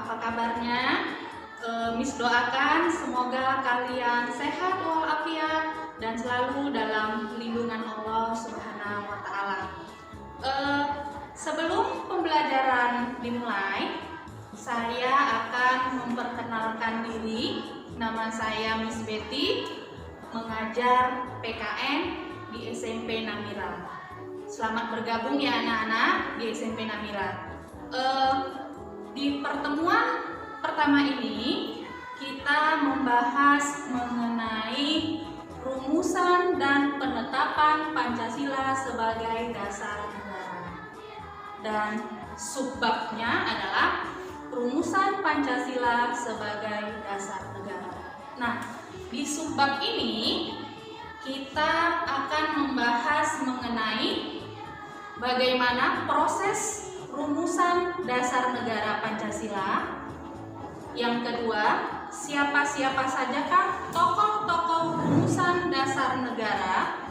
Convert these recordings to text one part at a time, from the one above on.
apa kabarnya? Miss doakan semoga kalian sehat walafiat dan selalu dalam lindungan Allah Subhanahu wa Ta'ala. Sebelum pembelajaran dimulai, saya akan memperkenalkan diri. Nama saya Miss Betty, mengajar PKN di SMP Namira. Selamat bergabung ya anak-anak di SMP Namira. Di pertemuan pertama ini kita membahas mengenai rumusan dan penetapan Pancasila sebagai dasar negara. Dan subbabnya adalah rumusan Pancasila sebagai dasar negara. Nah, di subbab ini kita akan membahas mengenai bagaimana proses rumusan dasar negara Pancasila. Yang kedua, siapa-siapa sajakah tokoh-tokoh rumusan dasar negara?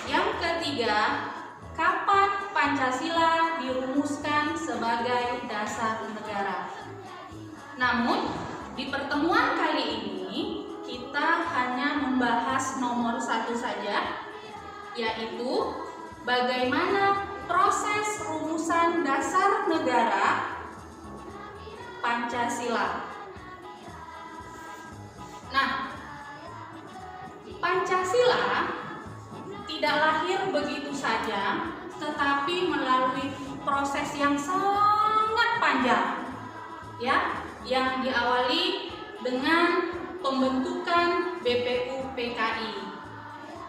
Yang ketiga, kapan Pancasila dirumuskan sebagai dasar negara? Namun, di pertemuan kali ini kita hanya membahas nomor satu saja, yaitu bagaimana proses rumusan dasar negara Pancasila. Nah, Pancasila tidak lahir begitu saja, tetapi melalui proses yang sangat panjang, ya, yang diawali dengan pembentukan BPUPKI.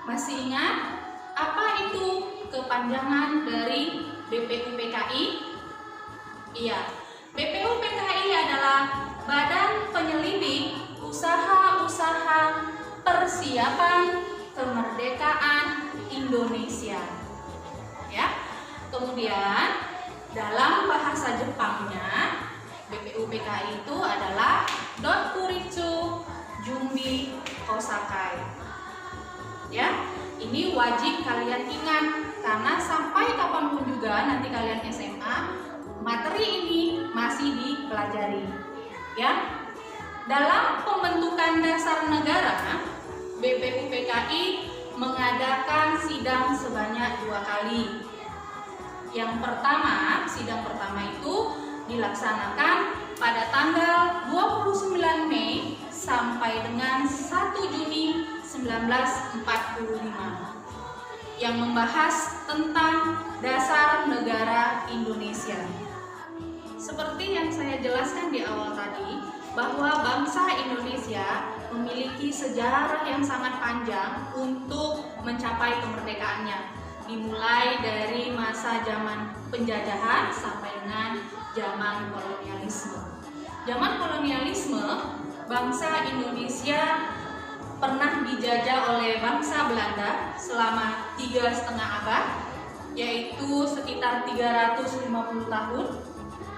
Masih ingat apa itu kepanjangan dari BPUPKI? Iya, BPUPKI adalah Badan Penyelidik Usaha-Usaha Persiapan Kemerdekaan Indonesia. Ya. Kemudian dalam bahasa Jepangnya BPUPKI itu adalah Dokuritsu Jumbi Kosakai. Ya, ini wajib kalian ingat karena sampai kapanpun juga nanti kalian SMA, materi ini masih dipelajari. Ya, dalam pembentukan dasar negara, BPUPKI mengadakan sidang sebanyak 2 kali. Yang pertama, sidang pertama itu dilaksanakan pada tanggal 29 Mei sampai dengan 1 Juni 1945 yang membahas tentang dasar negara Indonesia. Seperti yang saya jelaskan di awal tadi, bahwa bangsa Indonesia memiliki sejarah yang sangat panjang untuk mencapai kemerdekaannya, dimulai dari masa zaman penjajahan sampai dengan zaman kolonialisme. Zaman kolonialisme, bangsa Indonesia pernah dijajah oleh bangsa Belanda selama 3,5 abad, yaitu sekitar 350 tahun.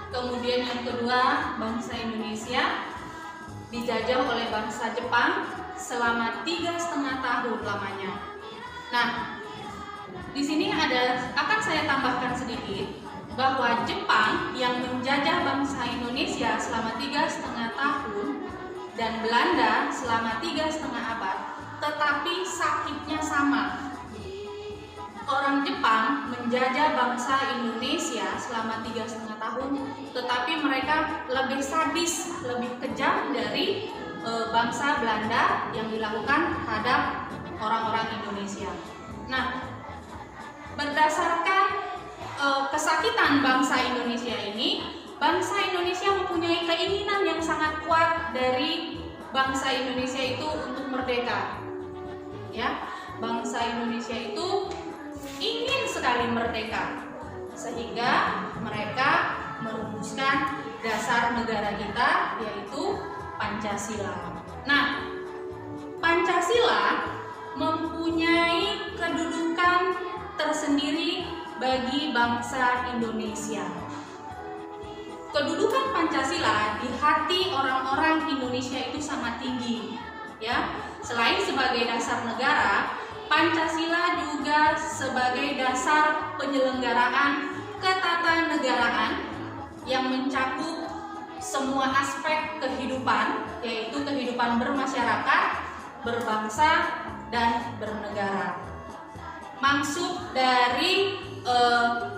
Kemudian yang kedua, bangsa Indonesia dijajah oleh bangsa Jepang selama 3,5 tahun lamanya. Nah, di sini akan saya tambahkan sedikit bahwa Jepang yang menjajah bangsa Indonesia selama 3,5 tahun dan Belanda selama 3,5 abad, tetapi sakitnya sama. Orang Jepang menjajah bangsa Indonesia selama 3,5 tahun, tetapi mereka lebih sadis, lebih kejam dari bangsa Belanda yang dilakukan terhadap orang-orang Indonesia. Nah, berdasarkan kesakitan bangsa Indonesia ini, bangsa Indonesia mempunyai keinginan yang sangat kuat dari bangsa Indonesia itu untuk merdeka. Ya, bangsa Indonesia itu ingin sekali merdeka, sehingga mereka merumuskan dasar negara kita, yaitu Pancasila. Nah, Pancasila mempunyai kedudukan tersendiri bagi bangsa Indonesia. Kedudukan Pancasila di hati orang-orang Indonesia itu sangat tinggi, ya. Selain sebagai dasar negara, Pancasila juga sebagai dasar penyelenggaraan ketatanegaraan yang mencakup semua aspek kehidupan, yaitu kehidupan bermasyarakat, berbangsa, dan bernegara. Maksud dari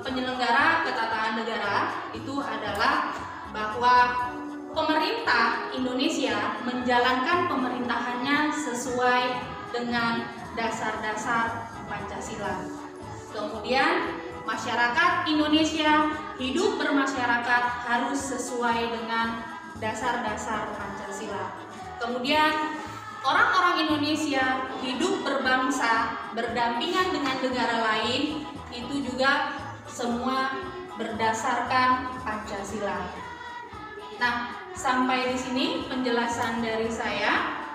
penyelenggara ketatanegaraan negara itu adalah bahwa pemerintah Indonesia menjalankan pemerintahannya sesuai dengan dasar-dasar Pancasila. Kemudian masyarakat Indonesia hidup bermasyarakat harus sesuai dengan dasar-dasar Pancasila. Kemudian orang-orang Indonesia hidup berbangsa, berdampingan dengan negara lain, itu juga semua berdasarkan Pancasila. Nah, sampai di sini penjelasan dari saya.